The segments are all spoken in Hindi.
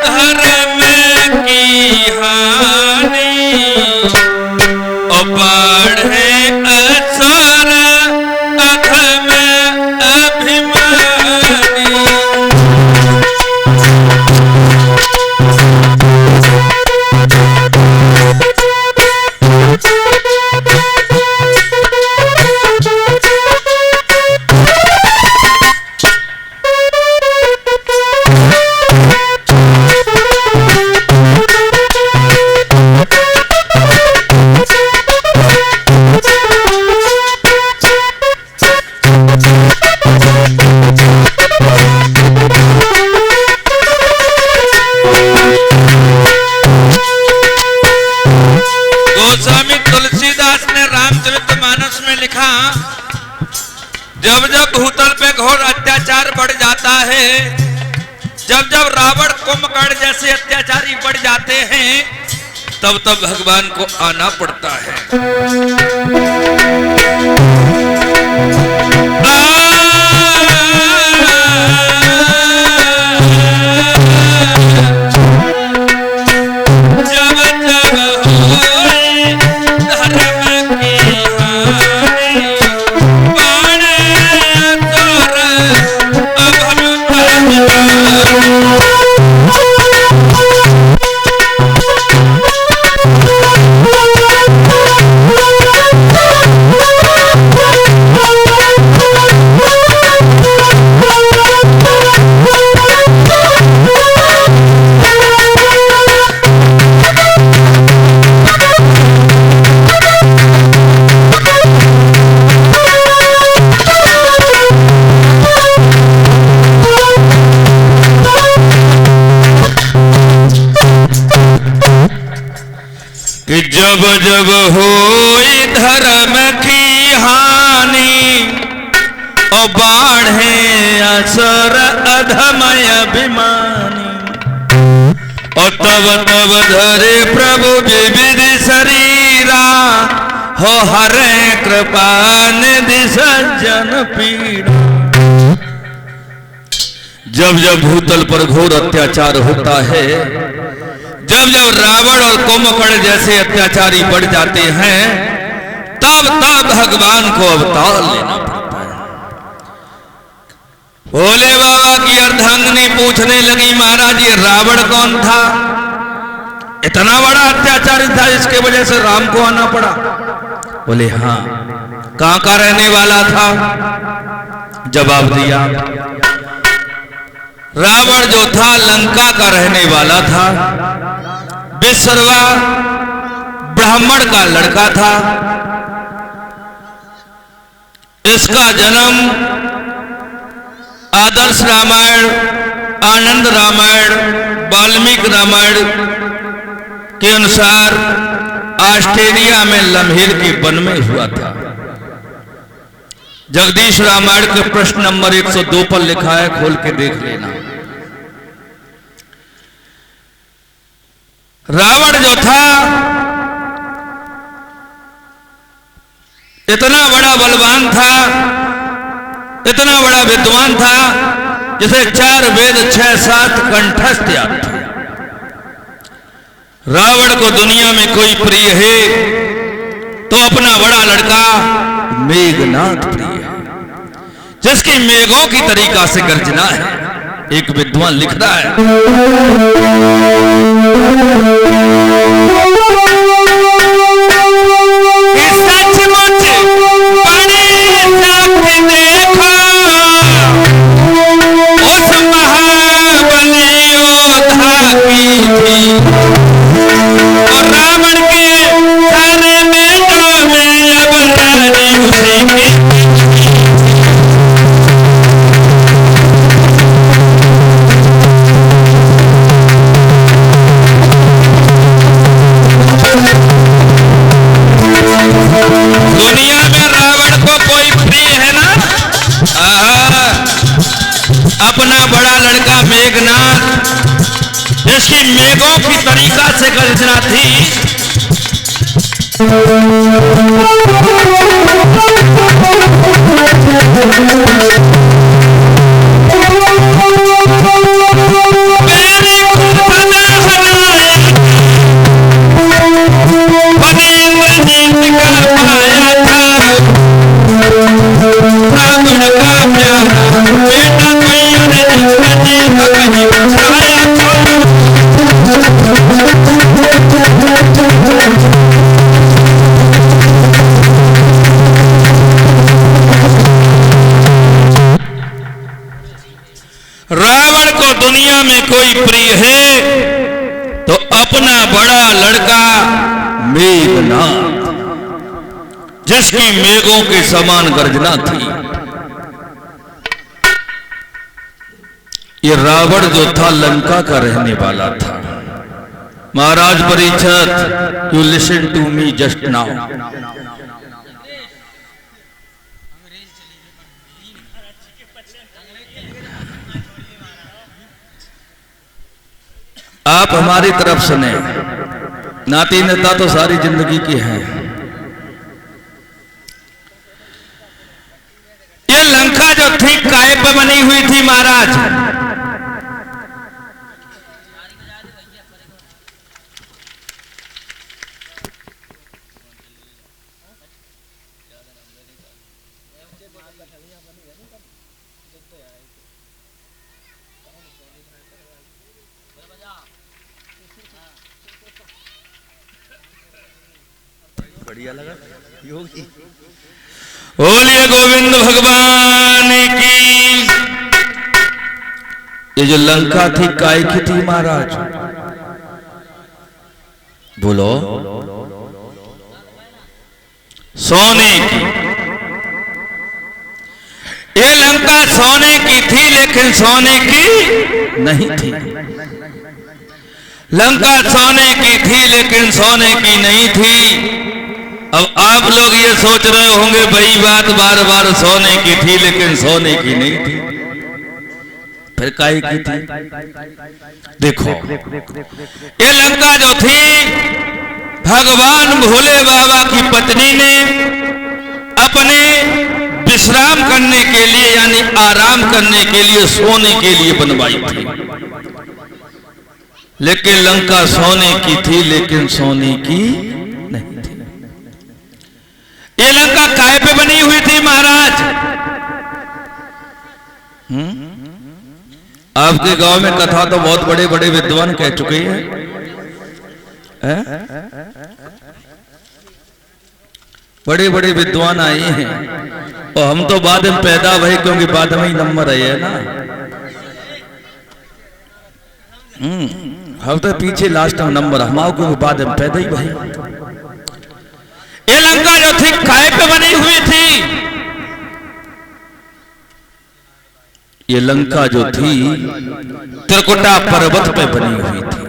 धर्म की हानि और बढ़े असुर अधम अभिमानी। गोस्वामी तुलसीदास ने रामचरितमानस में लिखा, जब जब भूतल पे घोर अत्याचार बढ़ जाता है, जब जब रावण कुंभकर्ण जैसे अत्याचारी बढ़ जाते हैं, तब तब भगवान को आना पड़ता है। कि जब जब होई धर्म की हानि और बाढ़े असुर अधम अभिमानी, और तब तब धरे प्रभु विविध शरीरा हो हरे कृपा निधि सज्जन पीड़ा। जब जब भूतल पर घोर अत्याचार होता है, जब जब रावण और कुंभकर्ण जैसे अत्याचारी बढ़ जाते हैं, तब तब भगवान को अवतार लेना पड़ता है। भोले बाबा की अर्धांगिनी पूछने लगी, महाराज ये रावण कौन था? इतना बड़ा अत्याचारी था जिसके वजह से राम को आना पड़ा? बोले हाँ। कहां का रहने वाला था? जवाब दिया, रावण जो था लंका का रहने वाला था, विश्रवा ब्राह्मण का लड़का था। इसका जन्म आदर्श रामायण, आनंद रामायण, वाल्मीकि रामायण के अनुसार ऑस्ट्रेलिया में लम्हेर के वन में हुआ था। जगदीश रामायण के प्रश्न नंबर 102 पर लिखा है, खोल के देख लेना। रावण जो था इतना बड़ा बलवान था, इतना बड़ा विद्वान था, जिसे 4 वेद 6-7 कंठस्थ याद थे। रावण को दुनिया में कोई प्रिय है तो अपना बड़ा लड़का मेघनाथ प्रिय है, जिसकी मेघों की तरीका से गर्जना है। एक विद्वान लिख रहा है, सचमुच बड़े शक्ति देखो उस महाबली योद्धा की थी, और रावण के सारे बेटों में अब रानी उसी की। दुनिया में रावण को कोई प्रिय है ना? अपना बड़ा लड़का मेघनाथ, जिसकी मेघों की तरीका से गर्जना थी। मेरी है तो अपना बड़ा लड़का मेघनाथ, जिसकी मेघों के समान गर्जना थी। ये रावण जो था लंका का रहने वाला था। Maharaj Parikshit, you listen to me just now. आप हमारी तरफ सुने, नाती नेता तो सारी जिंदगी की हैं। ये लंका जो थी काय पे बनी हुई थी महाराज? बढ़िया लगा योगी। बोलिए गोविंद भगवान की। ये जो लंका थी काय की थी महाराज? बोलो। सोने की। ये लंका सोने की थी, लेकिन सोने की नहीं थी। लंका सोने की थी, लेकिन सोने की नहीं थी। अब आप लोग ये सोच रहे होंगे वही बात बार बार, सोने की थी लेकिन सोने की नहीं थी, फिर काय की थी? देखो, ये लंका जो थी भगवान भोले बाबा की पत्नी ने अपने विश्राम करने के लिए, यानी आराम करने के लिए, सोने के लिए बनवाई थी। लेकिन लंका सोने की थी, लेकिन सोने की नहीं थी। ये लंका काय पे बनी हुई थी महाराज? आपके गांव में कथा तो बहुत बड़े बड़े विद्वान कह चुके हैं। बड़े बड़े विद्वान आए हैं, और हम तो बाद में पैदा भई, क्योंकि बाद में ही नंबर आए है ना। हम तो पीछे लास्ट में नंबर, हमारे को बाद में पैदा ही भई। ये लंका जो थी काय पे बनी हुई थी? ये लंका जो थी त्रिकुटा पर्वत पे बनी हुई थी।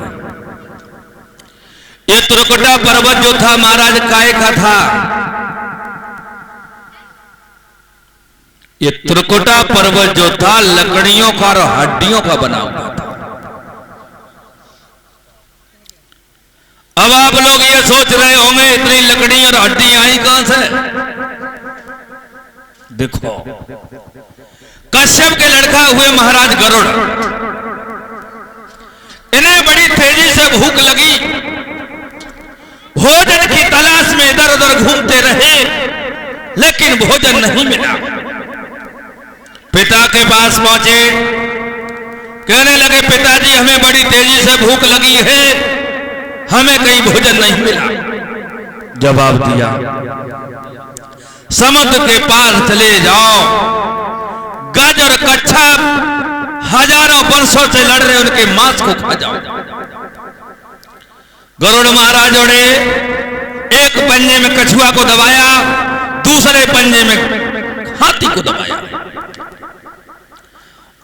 ये त्रिकुटा पर्वत जो था महाराज काय का था? ये त्रिकुटा पर्वत जो था लकड़ियों का और हड्डियों का बना हुआ था। अब आप लोग ये सोच रहे होंगे इतनी लकड़ी और हड्डी आई कहां से? देखो, कश्यप के लड़का हुए महाराज गरुड़, इन्हें बड़ी तेजी से भूख लगी। भोजन की तलाश में इधर उधर घूमते रहे, लेकिन भोजन नहीं मिला। पिता के पास पहुंचे, कहने लगे पिताजी हमें बड़ी तेजी से भूख लगी है, हमें कहीं भोजन नहीं मिला। जवाब दिया, समुद्र के पार चले जाओ, गज और कच्छप हजारों वर्षों से लड़ रहे, उनके मांस को खा जाओ। गरुड़ महाराजों ने एक पंजे में कछुआ को दबाया, दूसरे पंजे में हाथी को दबाया,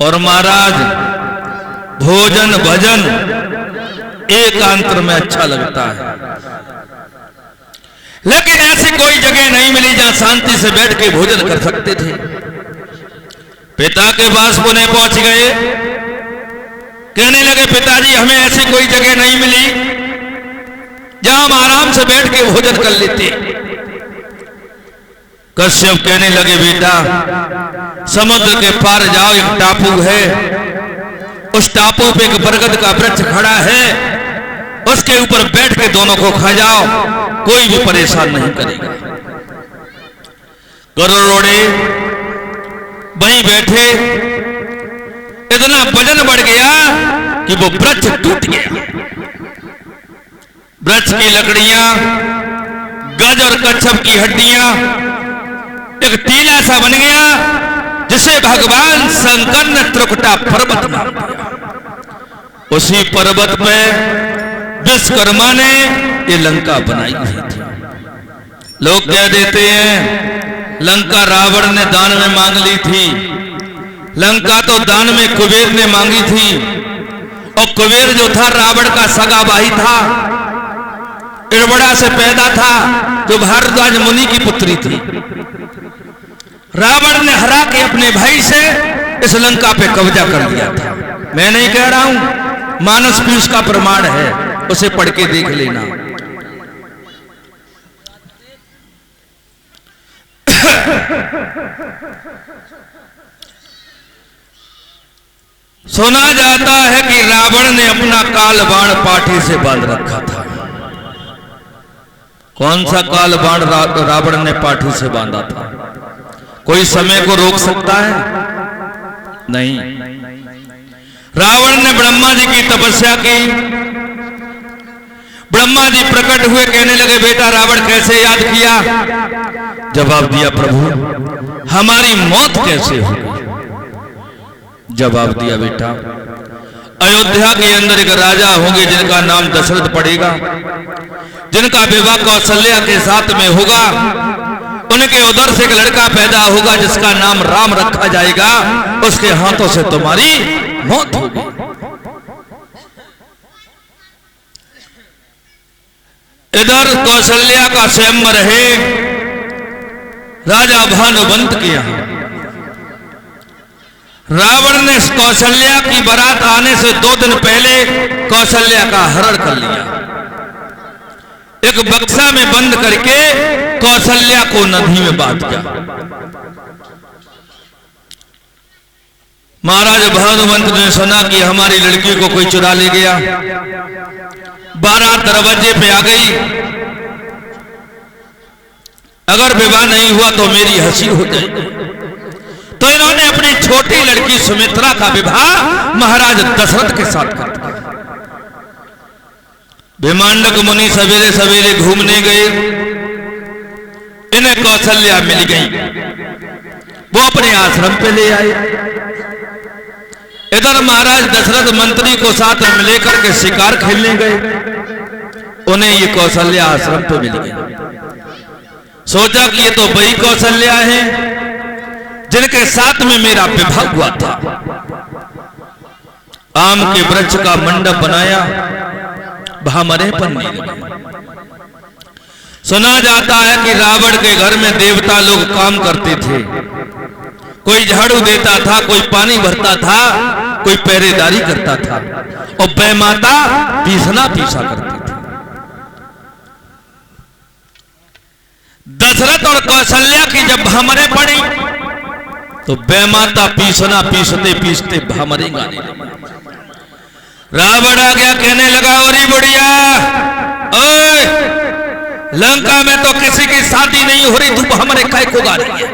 और महाराज भोजन भजन एकांतर में अच्छा लगता है, लेकिन ऐसी कोई जगह नहीं मिली जहां शांति से बैठ के भोजन कर सकते थे। पिता के पास पुणे पहुंच गए, कहने लगे पिताजी हमें ऐसी कोई जगह नहीं मिली जहां हम आराम से बैठ के भोजन कर लेते। कश्यप कहने लगे बेटा समुद्र के पार जाओ, एक टापू है, उस टापू पे एक बरगद का वृक्ष खड़ा है, उसके ऊपर बैठ के दोनों को खा जाओ, कोई भी परेशान नहीं करेगा। गरुड़ोड़े वहीं बैठे, इतना वजन बढ़ गया कि वो वृक्ष टूट गया। वृक्ष की लकड़ियां, गज और कच्छप की हड्डियां, एक टीला सा बन गया, जिसे भगवान शंकर ने त्रिकुटा पर्वत नाम दिया। उसी पर्वत पे विश्वकर्मा ने ये लंका बनाई हुई थी। लोग कह देते हैं लंका रावण ने दान में मांग ली थी। लंका तो दान में कुबेर ने मांगी थी, और कुबेर जो था रावण का सगा भाई था, इड़बड़ा से पैदा था, जो भारद्वाज मुनि की पुत्री थी। रावण ने हरा के अपने भाई से इस लंका पे कब्जा कर लिया था। मैं नहीं कह रहा हूं, मानस पीयूष का प्रमाण है, उसे पढ़ के देख लेना। सुना जाता है कि रावण ने अपना काल बाण पाठी से बांध रखा था। कौन सा काल बाण रावण ने पाठी से बांधा था? कोई समय को रोक सकता है? नहीं। रावण ने ब्रह्मा जी की तपस्या की। ब्रह्मा जी प्रकट हुए, कहने लगे बेटा रावण कैसे याद किया? जवाब दिया प्रभु हमारी मौत कैसे हुई? जवाब दिया बेटा अयोध्या के अंदर एक राजा होंगे जिनका नाम दशरथ पड़ेगा, जिनका विवाह कौशल्या के साथ में होगा। उनके उदर से एक लड़का पैदा होगा जिसका नाम राम रखा जाएगा। उसके हाथों से तुम्हारी मौत होगी। इधर कौशल्या का स्वयंवर है राजा भानुवंत के यहां। रावण ने कौशल्या की बारात आने से 2 दिन पहले कौशल्या का हरण कर लिया। एक बक्सा में बंद करके कौशल्या को नदी में बांध दिया। महाराज भानुवंत ने सुना कि हमारी लड़की को कोई चुरा ले गया। बारात दरवाजे पे आ गई। अगर विवाह नहीं हुआ तो मेरी हंसी हो जाएगी। तो इन्होंने अपनी छोटी लड़की सुमित्रा का विवाह महाराज दशरथ के साथ कर दिया। विमांडक मुनि सवेरे सवेरे घूमने गए, इन्हें कौशल्या मिल गई। वो अपने आश्रम पे ले आए। इधर महाराज दशरथ मंत्री को साथ में लेकर के शिकार खेलने गए। उन्हें ये कौशल्या आश्रम पे मिल गई। सोचा कि ये तो वही कौशल्या है जिनके साथ में मेरा विवाह हुआ था। आम के वृक्ष का मंडप बनाया, भामरे बनने लगे। सुना जाता है कि रावण के घर में देवता लोग काम करते थे। कोई झाड़ू देता था, कोई पानी भरता था, कोई पहरेदारी करता था, और वह माता पीसना पीसा करती थी। दशरथ और कौशल्या की जब भामरे पड़ी तो वह माता पीसना पीसते पीसते भामरे गाने लगी। रावण आ गया, कहने लगा अरे बुढ़िया, ओए लंका में तो किसी की शादी नहीं हो रही, तू भामरे काय को गा रही है?